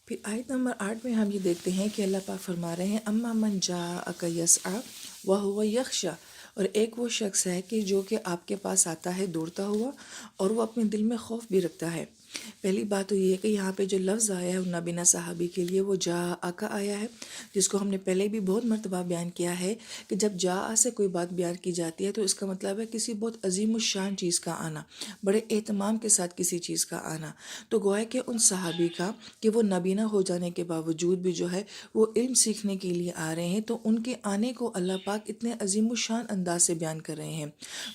پھر آیت نمبر 8 میں ہم یہ دیکھتے ہیں کہ اللہ پاک فرما رہے ہیں اما من جاءک یسعی وہو یخشی، اور ایک وہ شخص ہے کہ جو کہ آپ کے پاس آتا ہے دوڑتا ہوا اور وہ اپنے دل میں خوف بھی رکھتا ہے۔ پہلی بات تو یہ ہے کہ یہاں پہ جو لفظ آیا ہے نابینا صحابی کے لیے وہ جاءک آیا ہے، جس کو ہم نے پہلے بھی بہت مرتبہ بیان کیا ہے کہ جب جاء سے کوئی بات بیان کی جاتی ہے تو اس کا مطلب ہے کسی بہت عظیم الشان چیز کا آنا، بڑے اہتمام کے ساتھ کسی چیز کا آنا۔ تو گویا کہ ان صحابی کا کہ وہ نابینا ہو جانے کے باوجود بھی جو ہے وہ علم سیکھنے کے لیے آ رہے ہیں، تو ان کے آنے کو اللہ پاک اتنے عظیم الشان انداز سے بیان کر رہے ہیں۔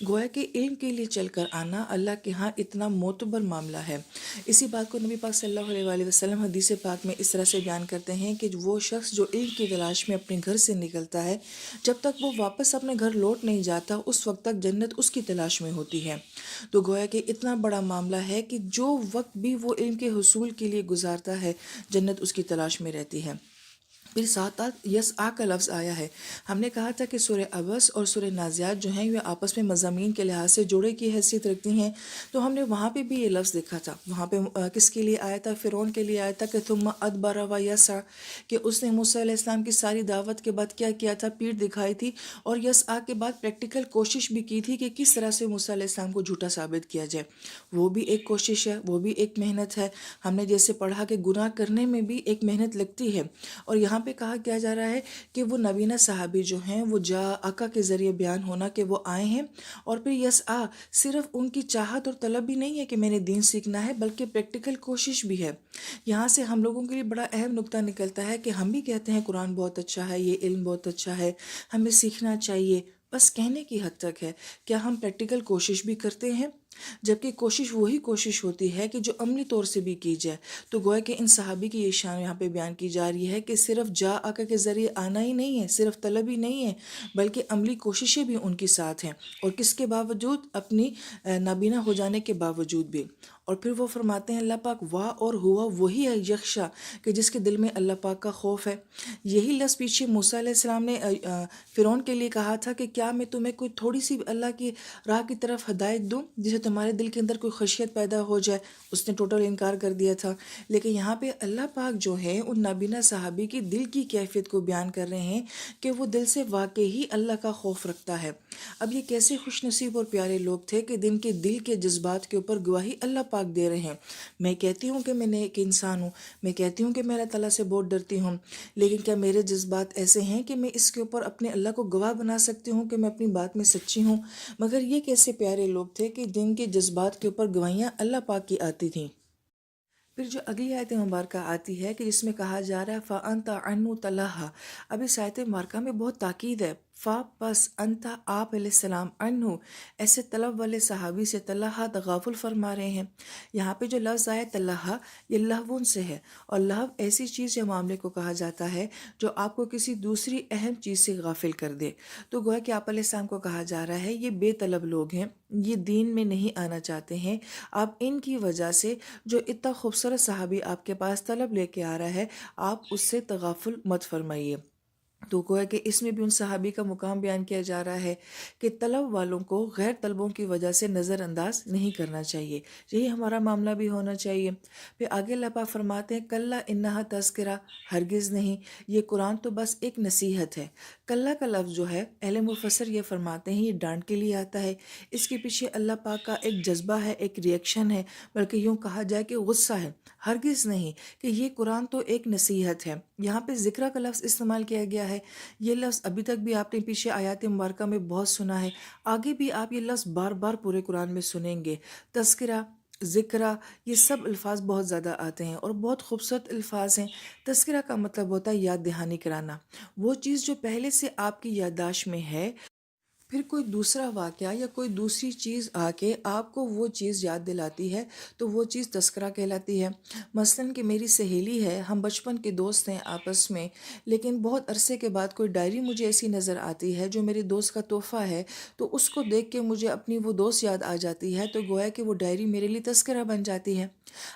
گویا کہ علم کے لیے چل کر آنا اللہ کے ہاں اتنا معتبر معاملہ ہے۔ اسی بات کو نبی پاک صلی اللہ علیہ وآلہ وسلم حدیث پاک میں اس طرح سے بیان کرتے ہیں کہ وہ شخص جو علم کی تلاش میں اپنے گھر سے نکلتا ہے، جب تک وہ واپس اپنے گھر لوٹ نہیں جاتا اس وقت تک جنت اس کی تلاش میں ہوتی ہے۔ تو گویا کہ اتنا بڑا معاملہ ہے کہ جو وقت بھی وہ علم کے حصول کے لیے گزارتا ہے جنت اس کی تلاش میں رہتی ہے۔ پھر ساتھ یسعی کا لفظ آیا ہے۔ ہم نے کہا تھا کہ سورہ عبس اور سورہ نازعات جو ہیں یہ آپس میں مضامین کے لحاظ سے جوڑے کی حیثیت رکھتی ہیں، تو ہم نے وہاں پہ بھی یہ لفظ دیکھا تھا۔ وہاں پہ کس کے لیے آیا تھا؟ فرعون کے لیے آیا تھا کہ ثم ادبر و یسعی، کہ اس نے موسیٰ علیہ السلام کی ساری دعوت کے بعد کیا کیا تھا؟ پیٹھ دکھائی تھی، اور یسعی کے بعد پریکٹیکل کوشش بھی کی تھی کہ کس طرح سے موسیٰ علیہ السلام کو جھوٹا ثابت کیا جائے۔ وہ بھی ایک کوشش ہے، وہ بھی ایک محنت ہے۔ ہم نے جیسے پڑھا کہ گناہ کرنے میں بھی ایک محنت لگتی ہے، اور یہاں پہ کہا کیا جا رہا ہے کہ وہ نبینا صحابی جو ہیں وہ جاءک کے ذریعے بیان ہونا کہ وہ آئے ہیں، اور پھر یسعی صرف ان کی چاہت اور طلب بھی نہیں ہے کہ میں نے دین سیکھنا ہے، بلکہ پریکٹیکل کوشش بھی ہے۔ یہاں سے ہم لوگوں کے لیے بڑا اہم نقطہ نکلتا ہے کہ ہم بھی کہتے ہیں قرآن بہت اچھا ہے، یہ علم بہت اچھا ہے، ہمیں سیکھنا چاہیے، بس کہنے کی حد تک ہے۔ کیا ہم پریکٹیکل کوشش بھی کرتے ہیں؟ جبکہ کوشش وہی کوشش ہوتی ہے کہ جو عملی طور سے بھی کی جائے۔ تو گویا کہ ان صحابی کی یہ شان یہاں پہ بیان کی جا رہی ہے کہ صرف جاءک کے ذریعے آنا ہی نہیں ہے، صرف طلب ہی نہیں ہے، بلکہ عملی کوششیں بھی ان کے ساتھ ہیں، اور کس کے باوجود؟ اپنی نابینا ہو جانے کے باوجود بھی۔ اور پھر وہ فرماتے ہیں اللہ پاک وا اور ہوا وہی ہے یخشا، کہ جس کے دل میں اللہ پاک کا خوف ہے۔ یہی لفظ پیچھے موسیٰ علیہ السلام نے فرعون کے لیے کہا تھا کہ کیا میں تمہیں کوئی تھوڑی سی اللہ کی راہ کی طرف ہدایت دوں جسے تمہارے دل کے اندر کوئی خشیت پیدا ہو جائے؟ اس نے ٹوٹل انکار کر دیا تھا۔ لیکن یہاں پہ اللہ پاک جو ہے ان نابینا صحابی کی دل کی کیفیت کو بیان کر رہے ہیں کہ وہ دل سے واقعی اللہ کا خوف رکھتا ہے۔ اب یہ کیسے خوش نصیب اور پیارے لوگ تھے کہ دن کے دل کے جذبات کے اوپر گواہی اللہ پاک دے رہے ہیں۔ میں کہتی ہوں کہ میں نیک انسان ہوں، میں کہتی ہوں کہ میں اللہ تعالیٰ سے بہت ڈرتی ہوں، لیکن کیا میرے جذبات ایسے ہیں کہ میں اس کے اوپر اپنے اللہ کو گواہ بنا سکتی ہوں کہ میں اپنی بات میں سچی ہوں؟ مگر یہ کیسے پیارے لوگ تھے کہ جن کے جذبات کے اوپر گواہیاں اللہ پاک کی آتی تھیں۔ پھر جو اگلی آیت مبارکہ آتی ہے کہ جس میں کہا جا رہا ہے فَأَنْتَ عَنْهُ تَلَهَّا، اب اس آیت مبارکہ میں بہت تاکید ہے۔ پس انت آپ علیہ السلام عنہ، ایسے طلب والے صحابی سے تلہا تغافل فرما رہے ہیں۔ یہاں پہ جو لفظ آیا تلہا، یہ لہون سے ہے، اور لہو ایسی چیز یا معاملے کو کہا جاتا ہے جو آپ کو کسی دوسری اہم چیز سے غافل کر دے۔ تو گویا کہ آپ علیہ السلام کو کہا جا رہا ہے یہ بے طلب لوگ ہیں، یہ دین میں نہیں آنا چاہتے ہیں، آپ ان کی وجہ سے جو اتنا خوبصورت صحابی آپ کے پاس طلب لے کے آ رہا ہے آپ اس سے تغافل مت فرمائیے۔ تو گویا کہ اس میں بھی ان صحابی کا مقام بیان کیا جا رہا ہے کہ طلب والوں کو غیر طلبوں کی وجہ سے نظر انداز نہیں کرنا چاہیے، یہی ہمارا معاملہ بھی ہونا چاہیے۔ پھر آگے اللہ پاک فرماتے ہیں کلا انہا تذکرہ، ہرگز نہیں، یہ قرآن تو بس ایک نصیحت ہے۔ کلا کا لفظ جو ہے اہل مفسر یہ فرماتے ہیں یہ ڈانٹ کے لیے آتا ہے، اس کے پیچھے اللہ پاک کا ایک جذبہ ہے، ایک ریئیکشن ہے، بلکہ یوں کہا جائے کہ غصہ ہے۔ ہرگز نہیں کہ یہ قرآن تو ایک نصیحت ہے۔ یہاں پہ ذکرہ کا لفظ استعمال کیا گیا ہے، یہ لفظ ابھی تک بھی آپ نے پیچھے آیات مبارکہ میں بہت سنا ہے، آگے بھی آپ یہ لفظ بار بار پورے قرآن میں سنیں گے۔ تذکرہ، ذکرہ، یہ سب الفاظ بہت زیادہ آتے ہیں اور بہت خوبصورت الفاظ ہیں۔ تذکرہ کا مطلب ہوتا ہے یاد دہانی کرانا، وہ چیز جو پہلے سے آپ کی یادداشت میں ہے، پھر کوئی دوسرا واقعہ یا کوئی دوسری چیز آ کے آپ کو وہ چیز یاد دلاتی ہے تو وہ چیز تذکرہ کہلاتی ہے۔ مثلاً کہ میری سہیلی ہے، ہم بچپن کے دوست ہیں آپس میں، لیکن بہت عرصے کے بعد کوئی ڈائری مجھے ایسی نظر آتی ہے جو میرے دوست کا تحفہ ہے، تو اس کو دیکھ کے مجھے اپنی وہ دوست یاد آ جاتی ہے، تو گویا کہ وہ ڈائری میرے لیے تذکرہ بن جاتی ہے۔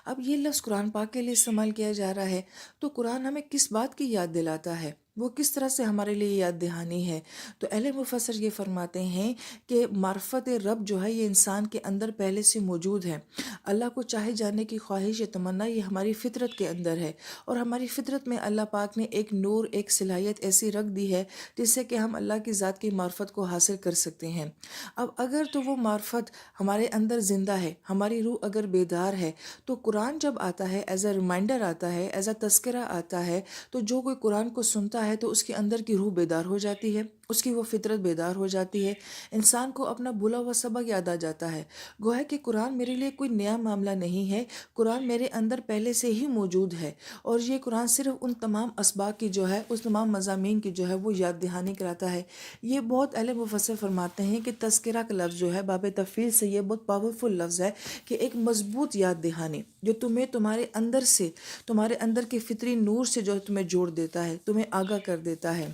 اب یہ لفظ قرآن پاک کے لیے استعمال کیا جا رہا ہے، تو قرآن ہمیں کس بات کی یاد دلاتا ہے؟ وہ کس طرح سے ہمارے لیے یاد دہانی ہے۔ تو اہل مفسر یہ فرماتے ہیں کہ معرفت رب جو ہے یہ انسان کے اندر پہلے سے موجود ہے۔ اللہ کو چاہے جانے کی خواہش یا تمنا یہ ہماری فطرت کے اندر ہے، اور ہماری فطرت میں اللہ پاک نے ایک نور، ایک صلاحیت ایسی رکھ دی ہے جس سے کہ ہم اللہ کی ذات کی معرفت کو حاصل کر سکتے ہیں۔ اب اگر تو وہ معرفت ہمارے اندر زندہ ہے، ہماری روح اگر بیدار ہے، تو قرآن جب آتا ہے ایز اے ریمائنڈر آتا ہے، ایز اے تذکرہ آتا ہے، تو جو کوئی قرآن کو سنتا ہے تو اس کے اندر کی روح بیدار ہو جاتی ہے، اس کی وہ فطرت بیدار ہو جاتی ہے، انسان کو اپنا بھولا ہوا سبق یاد آ جاتا ہے۔ گویا کہ قرآن میرے لیے کوئی نیا معاملہ نہیں ہے، قرآن میرے اندر پہلے سے ہی موجود ہے، اور یہ قرآن صرف ان تمام اسباق کی جو ہے، اس تمام مضامین کی جو ہے وہ یاد دہانی کراتا ہے۔ یہ بہت اہل مفسر فرماتے ہیں کہ تذکرہ کا لفظ جو ہے باب تفعیل سے یہ بہت پاورفل لفظ ہے، کہ ایک مضبوط یاد دہانی جو تمہیں تمہارے اندر سے، تمہارے اندر کے فطری نور سے جو ہے تمہیں جوڑ دیتا ہے، تمہیں آگاہ کر دیتا ہے۔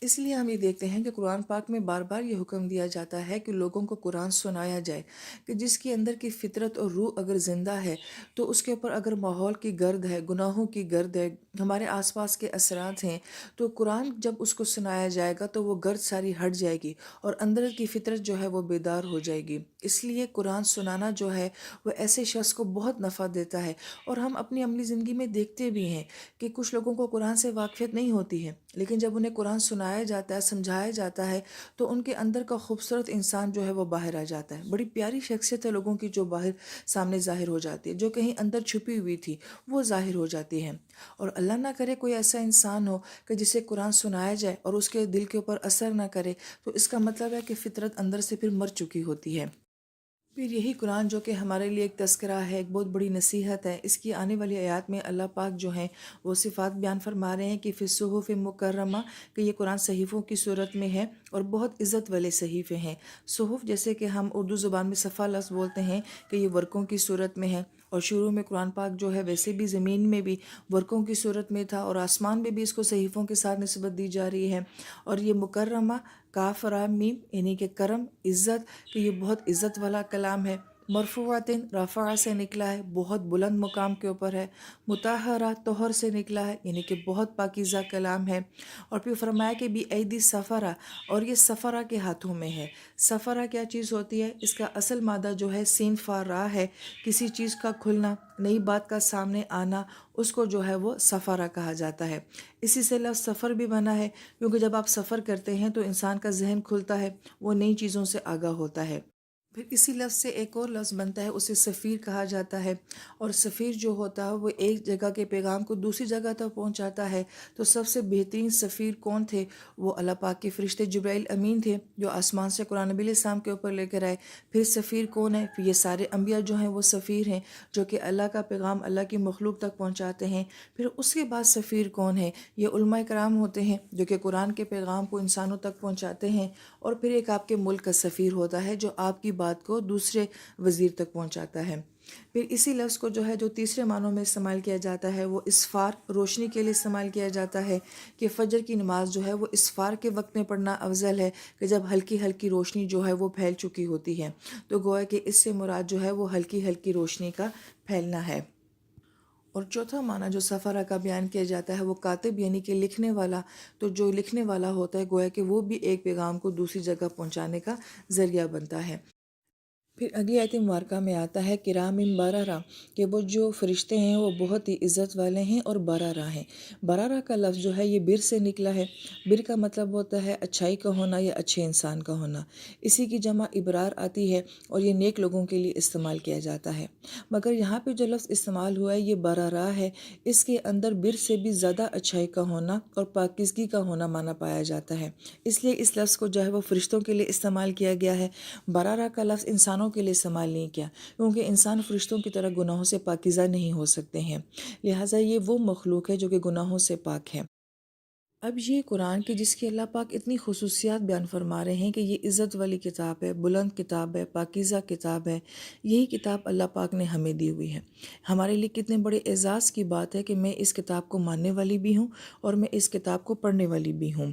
اس لیے ہم یہ دیکھتے ہیں کہ قرآن پاک میں بار بار یہ حکم دیا جاتا ہے کہ لوگوں کو قرآن سنایا جائے، کہ جس کے اندر کی فطرت اور روح اگر زندہ ہے تو اس کے اوپر اگر ماحول کی گرد ہے، گناہوں کی گرد ہے، ہمارے آس پاس کے اثرات ہیں، تو قرآن جب اس کو سنایا جائے گا تو وہ گرد ساری ہٹ جائے گی اور اندر کی فطرت جو ہے وہ بیدار ہو جائے گی۔ اس لیے قرآن سنانا جو ہے وہ ایسے شخص کو بہت نفع دیتا ہے، اور ہم اپنی عملی زندگی میں دیکھتے بھی ہیں کہ کچھ لوگوں کو قرآن سے واقفیت نہیں ہوتی ہے، لیکن جب انہیں قرآن سنایا جاتا ہے، سمجھایا جاتا ہے، تو ان کے اندر کا خوبصورت انسان جو ہے وہ باہر آ جاتا ہے۔ بڑی پیاری شخصیت ہے لوگوں کی جو باہر سامنے ظاہر ہو جاتی ہے، جو کہیں اندر چھپی ہوئی تھی وہ ظاہر ہو جاتی ہے۔ اور اللہ نہ کرے کوئی ایسا انسان ہو کہ جسے قرآن سنایا جائے اور اس کے دل کے اوپر اثر نہ کرے، تو اس کا مطلب ہے کہ فطرت اندر سے پھر مر چکی ہوتی ہے۔ پھر یہی قرآن جو کہ ہمارے لیے ایک تذکرہ ہے، ایک بہت بڑی نصیحت ہے، اس کی آنے والی آیات میں اللہ پاک جو ہیں وہ صفات بیان فرما رہے ہیں کہ فی الصحف مکرمہ، کہ یہ قرآن صحیفوں کی صورت میں ہے اور بہت عزت والے صحیفے ہیں۔ صحف جیسے کہ ہم اردو زبان میں صفحہ لفظ بولتے ہیں، کہ یہ ورقوں کی صورت میں ہے، اور شروع میں قرآن پاک جو ہے ویسے بھی زمین میں بھی ورقوں کی صورت میں تھا، اور آسمان میں بھی اس کو صحیفوں کے ساتھ نسبت دی جا رہی ہے۔ اور یہ مکرمہ، کاف را میم، یعنی کہ کرم، عزت، کہ یہ بہت عزت والا کلام ہے۔ مرفوعاتن، رفع سے نکلا ہے، بہت بلند مقام کے اوپر ہے۔ مطہرہ، طہر سے نکلا ہے، یعنی کہ بہت پاکیزہ کلام ہے۔ اور پھر فرمایا کہ بی ایدی سفرہ، اور یہ سفرہ کے ہاتھوں میں ہے۔ سفرہ کیا چیز ہوتی ہے؟ اس کا اصل مادہ جو ہے سین فا را ہے، کسی چیز کا کھلنا، نئی بات کا سامنے آنا، اس کو جو ہے وہ سفرہ کہا جاتا ہے۔ اسی سے لفظ سفر بھی بنا ہے، کیونکہ جب آپ سفر کرتے ہیں تو انسان کا ذہن کھلتا ہے، وہ نئی چیزوں سے آگاہ ہوتا ہے۔ پھر اسی لفظ سے ایک اور لفظ بنتا ہے، اسے سفیر کہا جاتا ہے، اور سفیر جو ہوتا ہے وہ ایک جگہ کے پیغام کو دوسری جگہ تک پہنچاتا ہے۔ تو سب سے بہترین سفیر کون تھے؟ وہ اللہ پاک کے فرشتے جبرائیل امین تھے، جو آسمان سے قرآن نبی علیہ السلام کے اوپر لے کر آئے۔ پھر سفیر کون ہے؟ پھر یہ سارے انبیاء جو ہیں وہ سفیر ہیں، جو کہ اللہ کا پیغام اللہ کی مخلوق تک پہنچاتے ہیں۔ پھر اس کے بعد سفیر کون ہے؟ یہ علماء کرام ہوتے ہیں، جو کہ قرآن کے پیغام کو انسانوں تک پہنچاتے ہیں۔ اور پھر ایک آپ کے ملک کا سفیر ہوتا ہے، جو آپ کی بات کو دوسرے وزیر تک پہنچاتا ہے۔ پھر اسی لفظ کو جو ہے جو تیسرے معنوں میں استعمال کیا جاتا ہے، وہ اسفار، روشنی کے لیے استعمال کیا جاتا ہے، کہ فجر کی نماز جو ہے وہ اسفار کے وقت میں پڑھنا افضل ہے، کہ جب ہلکی ہلکی روشنی جو ہے وہ پھیل چکی ہوتی ہے۔ تو گویا کہ اس سے مراد جو ہے وہ ہلکی ہلکی روشنی کا پھیلنا ہے۔ اور چوتھا معنی جو سفرہ کا بیان کیا جاتا ہے وہ کاتب، یعنی کہ لکھنے والا۔ تو جو لکھنے والا ہوتا ہے گویا کہ وہ بھی ایک پیغام کو دوسری جگہ پہنچانے کا ذریعہ بنتا ہے۔ پھر اگلی آیت مبارکہ میں آتا ہے کرام بررہ، کہ وہ جو فرشتے ہیں وہ بہت ہی عزت والے ہیں اور بررہ ہیں۔ بررہ کا لفظ جو ہے یہ بر سے نکلا ہے۔ بر کا مطلب ہوتا ہے اچھائی کا ہونا یا اچھے انسان کا ہونا۔ اسی کی جمع ابرار آتی ہے، اور یہ نیک لوگوں کے لیے استعمال کیا جاتا ہے۔ مگر یہاں پہ جو لفظ استعمال ہوا ہے یہ بررہ ہے، اس کے اندر بر سے بھی زیادہ اچھائی کا ہونا اور پاکیزگی کا ہونا معنی پایا جاتا ہے۔ اس لیے اس لفظ کو جو ہے وہ فرشتوں کے لیے استعمال کیا گیا ہے۔ بررہ کا لفظ انسانوں کے لیے استعمال نہیں کیا، کیونکہ انسان فرشتوں کی طرح گناہوں سے پاکیزہ نہیں ہو سکتے ہیں، لہٰذا یہ وہ مخلوق ہے جو کہ گناہوں سے پاک ہے۔ اب یہ قرآن کی جس کی اللہ پاک اتنی خصوصیات بیان فرما رہے ہیں کہ یہ عزت والی کتاب ہے، بلند کتاب ہے، پاکیزہ کتاب ہے، یہی کتاب اللہ پاک نے ہمیں دی ہوئی ہے۔ ہمارے لیے کتنے بڑے اعزاز کی بات ہے کہ میں اس کتاب کو ماننے والی بھی ہوں اور میں اس کتاب کو پڑھنے والی بھی ہوں۔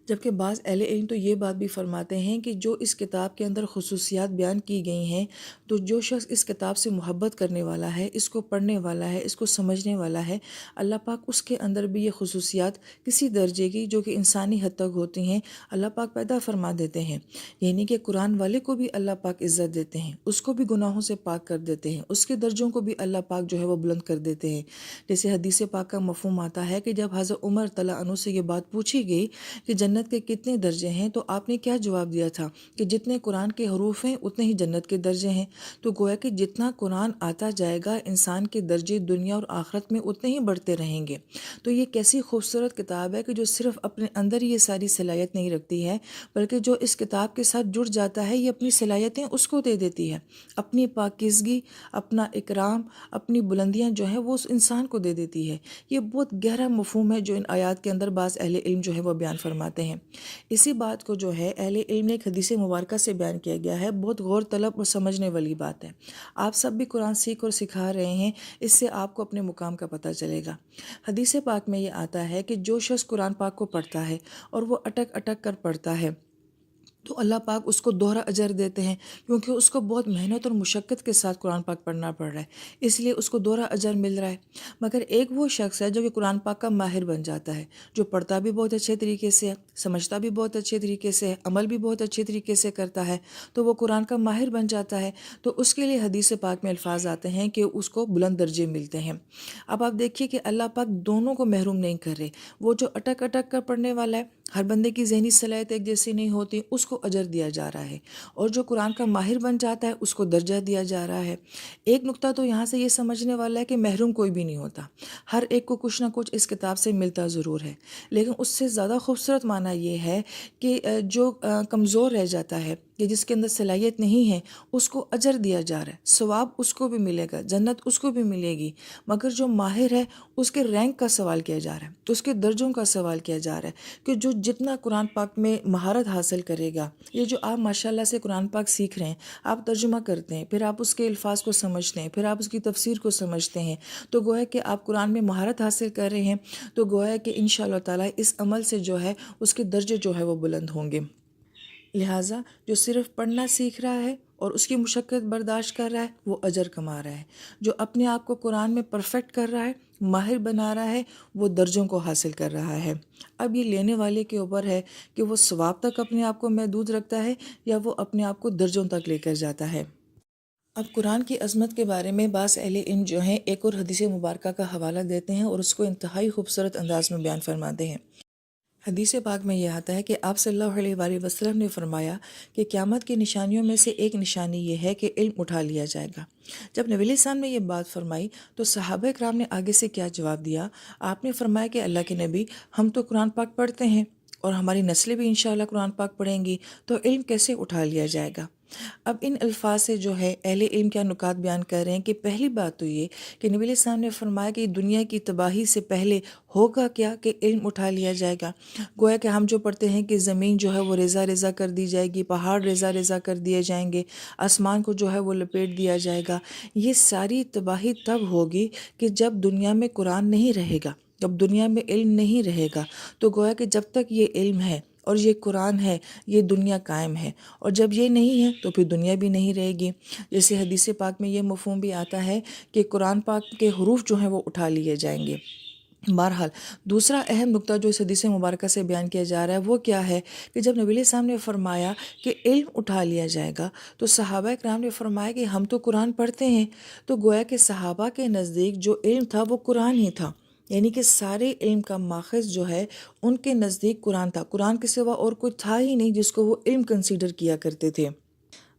جبکہ بعض اہل علم تو یہ بات بھی فرماتے ہیں کہ جو اس کتاب کے اندر خصوصیات بیان کی گئی ہیں، تو جو شخص اس کتاب سے محبت کرنے والا ہے، اس کو پڑھنے والا ہے، اس کو سمجھنے والا ہے، اللہ پاک اس کے اندر بھی یہ خصوصیات کسی درجے کی جو کہ انسانی حد تک ہوتی ہیں اللہ پاک پیدا فرما دیتے ہیں۔ یعنی کہ قرآن والے کو بھی اللہ پاک عزت دیتے ہیں، اس کو بھی گناہوں سے پاک کر دیتے ہیں، اس کے درجوں کو بھی اللہ پاک جو ہے وہ بلند کر دیتے ہیں۔ جیسے حدیث پاک کا مفہوم آتا ہے کہ جب حضرت عمر رضی اللہ عنہ سے یہ بات پوچھی گئی کہ جنت کے کتنے درجے ہیں، تو آپ نے کیا جواب دیا تھا کہ جتنے قرآن کے حروف ہیں اتنے ہی جنت کے درجے ہیں۔ تو گویا کہ جتنا قرآن آتا جائے گا انسان کے درجے دنیا اور آخرت میں اتنے ہی بڑھتے رہیں گے۔ تو یہ کیسی خوبصورت کتاب ہے کہ جو صرف اپنے اندر یہ ساری صلاحیت نہیں رکھتی ہے، بلکہ جو اس کتاب کے ساتھ جڑ جاتا ہے یہ اپنی صلاحیتیں اس کو دے دیتی ہے، اپنی پاکیزگی، اپنا اکرام، اپنی بلندیاں جو ہیں وہ اس انسان کو دے دیتی ہے۔ یہ بہت گہرا مفہوم ہے جو ان آیات کے اندر بعض اہل علم جو ہے وہ بیان فرماتے ہیں۔ اسی بات کو جو ہے اہل علم نے ایک حدیث مبارکہ سے بیان کیا گیا ہے، بہت غور طلب اور سمجھنے والی بات ہے۔ آپ سب بھی قرآن سیکھ اور سکھا رہے ہیں، اس سے آپ کو اپنے مقام کا پتہ چلے گا۔ حدیث پاک میں یہ آتا ہے کہ جو شخص قرآن پاک کو پڑھتا ہے اور وہ اٹک اٹک کر پڑھتا ہے تو اللہ پاک اس کو دوہرا اجر دیتے ہیں، کیونکہ اس کو بہت محنت اور مشقت کے ساتھ قرآن پاک پڑھنا پڑ رہا ہے، اس لیے اس کو دوہرا اجر مل رہا ہے۔ مگر ایک وہ شخص ہے جو کہ قرآن پاک کا ماہر بن جاتا ہے، جو پڑھتا بھی بہت اچھے طریقے سے ہے، سمجھتا بھی بہت اچھے طریقے سے ہے، عمل بھی بہت اچھے طریقے سے کرتا ہے، تو وہ قرآن کا ماہر بن جاتا ہے۔ تو اس کے لیے حدیث پاک میں الفاظ آتے ہیں کہ اس کو بلند درجے ملتے ہیں۔ اب آپ دیکھیے کہ اللہ پاک دونوں کو محروم نہیں کر رہے، وہ جو اٹک اٹک کر پڑھنے والا ہے، ہر بندے کی ذہنی صلاحیت ایک جیسی نہیں ہوتی، اس کو اجر دیا جا رہا ہے، اور جو قرآن کا ماہر بن جاتا ہے اس کو درجہ دیا جا رہا ہے۔ ایک نقطہ تو یہاں سے یہ سمجھنے والا ہے کہ محروم کوئی بھی نہیں ہوتا، ہر ایک کو کچھ نہ کچھ اس کتاب سے ملتا ضرور ہے، لیکن اس سے زیادہ خوبصورت معنی یہ ہے کہ جو کمزور رہ جاتا ہے کہ جس کے اندر صلاحیت نہیں ہے، اس کو اجر دیا جا رہا ہے، ثواب اس کو بھی ملے گا، جنت اس کو بھی ملے گی۔ مگر جو ماہر ہے اس کے رینک کا سوال کیا جا رہا ہے، اس کے درجوں کا سوال کیا جا رہا ہے کہ جو جتنا قرآن پاک میں مہارت حاصل کرے گا، یہ جو آپ ماشاءاللہ سے قرآن پاک سیکھ رہے ہیں، آپ ترجمہ کرتے ہیں، پھر آپ اس کے الفاظ کو سمجھتے ہیں، پھر آپ اس کی تفسیر کو سمجھتے ہیں، تو گویا کہ آپ قرآن میں مہارت حاصل کر رہے ہیں، تو گویا کہ انشاءاللہ تعالیٰ اس عمل سے جو ہے اس کے درجے جو ہے وہ بلند ہوں گے۔ لہٰذا جو صرف پڑھنا سیکھ رہا ہے اور اس کی مشقت برداشت کر رہا ہے وہ اجر کما رہا ہے، جو اپنے آپ کو قرآن میں پرفیکٹ کر رہا ہے، ماہر بنا رہا ہے، وہ درجوں کو حاصل کر رہا ہے۔ اب یہ لینے والے کے اوپر ہے کہ وہ ثواب تک اپنے آپ کو محدود رکھتا ہے یا وہ اپنے آپ کو درجوں تک لے کر جاتا ہے۔ اب قرآن کی عظمت کے بارے میں بعض اہل علم جو ہیں ایک اور حدیث مبارکہ کا حوالہ دیتے ہیں اور اس کو انتہائی خوبصورت انداز میں بیان فرماتے ہیں۔ حدیث پاک میں یہ آتا ہے کہ آپ صلی اللہ علیہ وآلہ وسلم نے فرمایا کہ قیامت کی نشانیوں میں سے ایک نشانی یہ ہے کہ علم اٹھا لیا جائے گا۔ جب نبی علیہ السلام نے یہ بات فرمائی تو صحابہ کرام نے آگے سے کیا جواب دیا؟ آپ نے فرمایا کہ اللہ کے نبی، ہم تو قرآن پاک پڑھتے ہیں اور ہماری نسلیں بھی انشاءاللہ قرآن پاک پڑھیں گی، تو علم کیسے اٹھا لیا جائے گا؟ اب ان الفاظ سے جو ہے اہل علم کیا نکات بیان کر رہے ہیں کہ پہلی بات تو یہ کہ نبی علیہ السلام نے فرمایا کہ دنیا کی تباہی سے پہلے ہوگا کیا کہ علم اٹھا لیا جائے گا۔ گویا کہ ہم جو پڑھتے ہیں کہ زمین جو ہے وہ ریزہ ریزہ کر دی جائے گی، پہاڑ ریزہ ریزہ کر دیے جائیں گے، آسمان کو جو ہے وہ لپیٹ دیا جائے گا، یہ ساری تباہی تب ہوگی کہ جب دنیا میں قرآن نہیں رہے گا، جب دنیا میں علم نہیں رہے گا۔ تو گویا کہ جب تک یہ علم ہے اور یہ قرآن ہے، یہ دنیا قائم ہے، اور جب یہ نہیں ہے تو پھر دنیا بھی نہیں رہے گی۔ جیسے حدیث پاک میں یہ مفہوم بھی آتا ہے کہ قرآن پاک کے حروف جو ہیں وہ اٹھا لیے جائیں گے۔ بہرحال دوسرا اہم نقطہ جو اس حدیث مبارکہ سے بیان کیا جا رہا ہے وہ کیا ہے کہ جب نبی علیہ السلام نے فرمایا کہ علم اٹھا لیا جائے گا تو صحابہ کرام نے فرمایا کہ ہم تو قرآن پڑھتے ہیں، تو گویا کہ صحابہ کے نزدیک جو علم تھا وہ قرآن ہی تھا، یعنی کہ سارے علم کا ماخذ جو ہے ان کے نزدیک قرآن تھا، قرآن کے سوا اور کوئی تھا ہی نہیں جس کو وہ علم کنسیڈر کیا کرتے تھے۔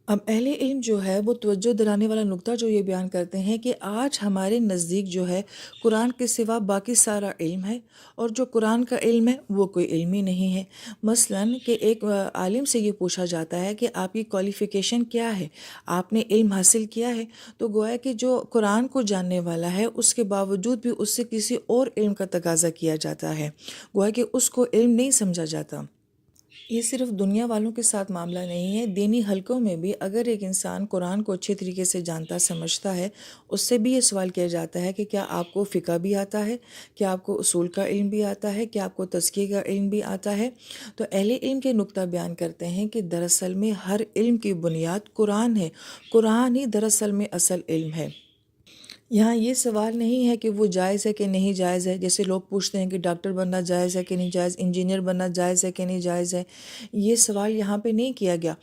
اب اہل علم جو ہے وہ توجہ دلانے والا نقطہ جو یہ بیان کرتے ہیں کہ آج ہمارے نزدیک جو ہے قرآن کے سوا باقی سارا علم ہے، اور جو قرآن کا علم ہے وہ کوئی علم ہی نہیں ہے۔ مثلاً کہ ایک عالم سے یہ پوچھا جاتا ہے کہ آپ کی کوالیفیکیشن کیا ہے، آپ نے علم حاصل کیا ہے، تو گویا کہ جو قرآن کو جاننے والا ہے اس کے باوجود بھی اس سے کسی اور علم کا تقاضا کیا جاتا ہے، گویا کہ اس کو علم نہیں سمجھا جاتا۔ یہ صرف دنیا والوں کے ساتھ معاملہ نہیں ہے، دینی حلقوں میں بھی اگر ایک انسان قرآن کو اچھے طریقے سے جانتا سمجھتا ہے، اس سے بھی یہ سوال کیا جاتا ہے کہ کیا آپ کو فقہ بھی آتا ہے، کیا آپ کو اصول کا علم بھی آتا ہے، کیا آپ کو تزکیہ کا علم بھی آتا ہے؟ تو اہل علم کے نقطہ بیان کرتے ہیں کہ دراصل میں ہر علم کی بنیاد قرآن ہے، قرآن ہی دراصل میں اصل علم ہے۔ یہاں یہ سوال نہیں ہے کہ وہ جائز ہے کہ نہیں جائز ہے، جیسے لوگ پوچھتے ہیں کہ ڈاکٹر بننا جائز ہے کہ نہیں جائز، انجینئر بننا جائز ہے کہ نہیں جائز ہے۔ یہ سوال یہاں پہ نہیں کیا گیا۔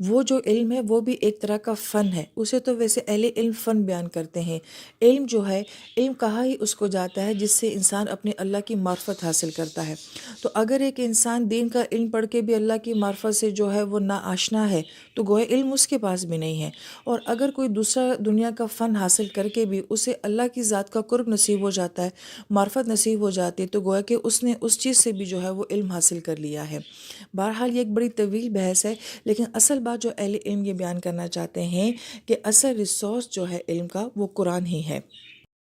وہ جو علم ہے وہ بھی ایک طرح کا فن ہے، اسے تو ویسے اہل علم فن بیان کرتے ہیں۔ علم جو ہے، علم کہا ہی اس کو جاتا ہے جس سے انسان اپنے اللہ کی معرفت حاصل کرتا ہے۔ تو اگر ایک انسان دین کا علم پڑھ کے بھی اللہ کی معرفت سے جو ہے وہ ناآشنا ہے تو گویا علم اس کے پاس بھی نہیں ہے۔ اور اگر کوئی دوسرا دنیا کا فن حاصل کر کے بھی اسے اللہ کی ذات کا قرب نصیب ہو جاتا ہے، معرفت نصیب ہو جاتی ہے، تو گویا کہ اس نے اس چیز سے بھی جو ہے وہ علم حاصل کر لیا ہے۔ بہرحال یہ ایک بڑی طویل بحث ہے، لیکن اصل بات جو اہل علم یہ بیان کرنا چاہتے ہیں کہ اصل ریسورس جو ہے علم کا وہ قرآن ہی ہے۔